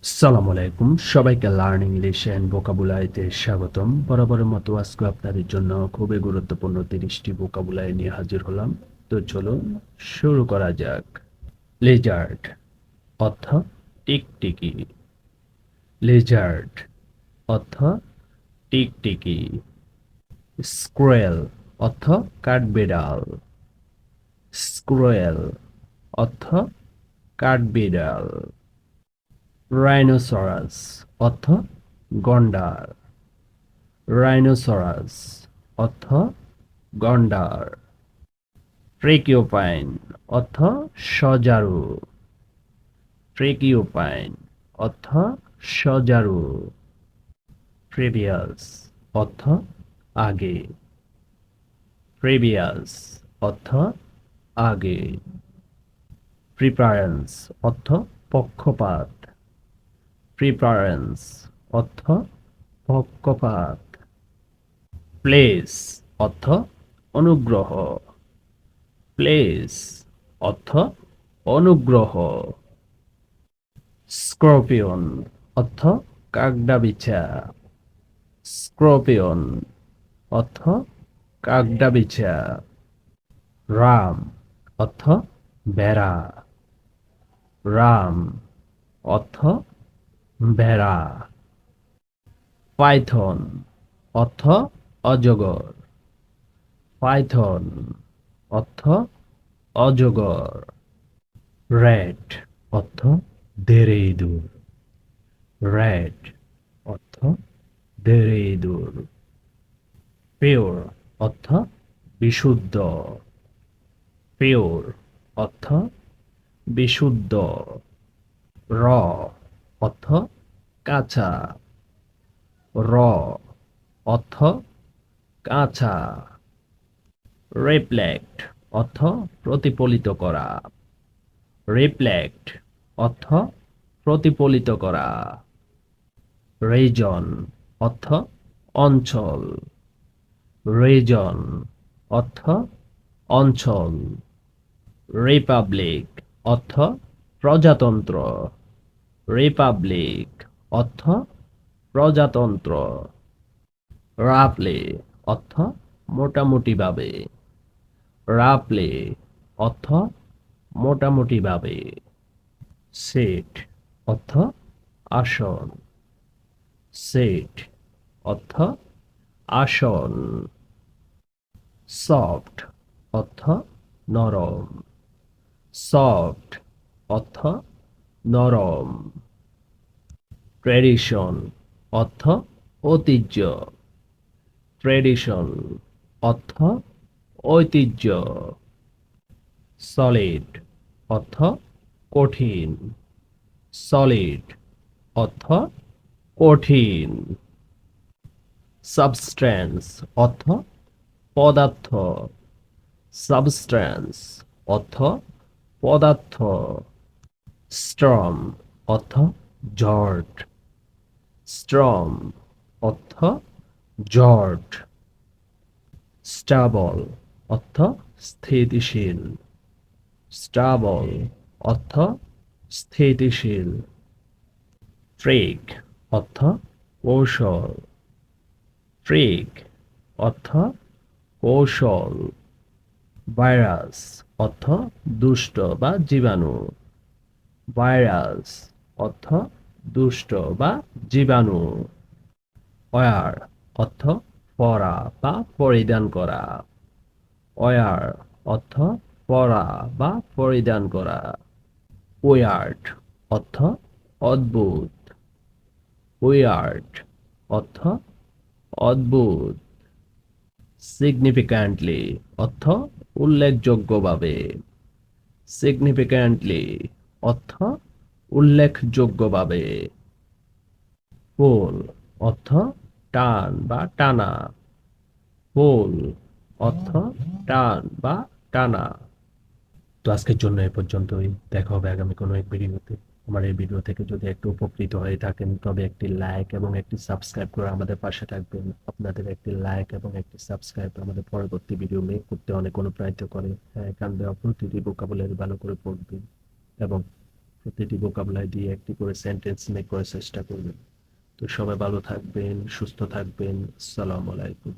আসসালামু আলাইকুম সবাইকে লার্ন ইংলিশ অ্যান্ড ভোকাবুলারিতে স্বাগতম। বরাবরের মতো আজকে আপনাদের জন্য খুবই গুরুত্বপূর্ণ 30টি ভোকাবুলারি নিয়ে হাজির হলাম। তো চলুন শুরু করা যাক। লেজার্ড অর্থ টিকটিকি। লেজার্ড অর্থ টিকটিকি। স্ক্রোয়েল অর্থ কাঠবিড়াল। স্ক্রোয়েল অর্থ কাঠবিড়াল। রাইনোসরাস অর্থ গন্ডার। রাইনোসরাস অর্থ গন্ডার। ট্রেকিওপাইন অর্থ সজারু। ট্রেকিওপাইন অর্থ সজারু। প্রিভিয়াস অর্থ আগে। প্রিভিয়াস অর্থ আগে। প্রিপারেন্স অর্থ পক্ষপাত। প্রিপারেন্স অর্থ পক্ষপাত। প্লেস অর্থ অনুগ্রহ। প্লেস অর্থ অনুগ্রহ। স্করপিয়ন অর্থ কাকডাবিছা। স্করপিয়ন অর্থ কাকডাবিছা। রাম অর্থ বেড়া। রাম অর্থ বেড়া। পাইথন অর্থ অজগর। পাইথন অর্থ অজগর। র্যাট অর্থ ধেড়ে ইঁদুর। র্যাট অর্থ ধেড়ে ইঁদুর। পিওর অর্থ বিশুদ্ধ। পিওর অর্থ বিশুদ্ধ। র অর্থ কাঁচা। র অর্থ কাঁচা। রিফ্লেক্ট অর্থ প্রতিফলিত করা। রিফ্লেক্ট অর্থ প্রতিফলিত করা। রিজন অর্থ অঞ্চল। রিজন অর্থ অঞ্চল। রিপাবলিক অর্থ প্রজাতন্ত্র। রিপাবলিক অর্থ প্রজাতন্ত্র। রাফলি অর্থ মোটামুটিভাবে। রাফলি অর্থ মোটামুটিভাবে। সিট অর্থ আসন। সিট অর্থ আসন। সফট অর্থ নরম। সফট অর্থ নরম। ট্রেডিশন অর্থ ঐতিহ্য। ট্রেডিশন অর্থ ঐতিহ্য। সলিড অর্থ কঠিন। সলিড অর্থ কঠিন। সাবস্ট্যান্স অর্থ পদার্থ। সাবস্ট্যান্স অর্থ পদার্থ। স্টর্ম অর্থ ঝড়। স্টর্ম অর্থ ঝড়। স্টাবল অর্থ স্থিতিশীল। স্টাবল অর্থ স্থিতিশীল। ট্রিক অর্থ কৌশল। ট্রিক অর্থ কৌশল। ভাইরাস অর্থ দুষ্ট বা জীবাণু। ভাইরাস অর্থ দুষ্ট বা জীবাণু। ওয়্যার অর্থ পরা বা পরিধান করা। ওয়্যার অর্থ পরা বা পরিধান করা। ওয়ার্ড অর্থ অদ্ভুত। ওয়ার্ড অর্থ অদ্ভুত। সিগনিফিক্যান্টলি অর্থ উল্লেখযোগ্যভাবে। সিগনিফিক্যান্টলি অর্থ উল্লেখযোগ্যভাবে। পুল অর্থ টান বা টানা। পুল অর্থ টান বা টানা। তো আজকের জন্য এ পর্যন্তই। দেখা হবে আগামী কোনো এক ভিডিওতে। আমার এই ভিডিও থেকে যদি একটু উপকৃত হয়ে থাকেন তবে একটি লাইক এবং একটি সাবস্ক্রাইব করে আমাদের পাশে থাকবেন। আপনাদের একটি লাইক এবং একটি সাবস্ক্রাইব আমাদের পরবর্তী ভিডিও মেক করতে অনেক অনুপ্রাণিত করে। হ্যাঁ, এখান থেকে প্রতিটি ভোকাবুলারি ভালো করে পড়বেন এবং প্রতিটি ভোকাবুলারি দিয়ে একটি করে সেন্টেন্স মেক করার চেষ্টা করবেন। তো সবাই ভালো থাকবেন, সুস্থ থাকবেন। আসসালামু আলাইকুম।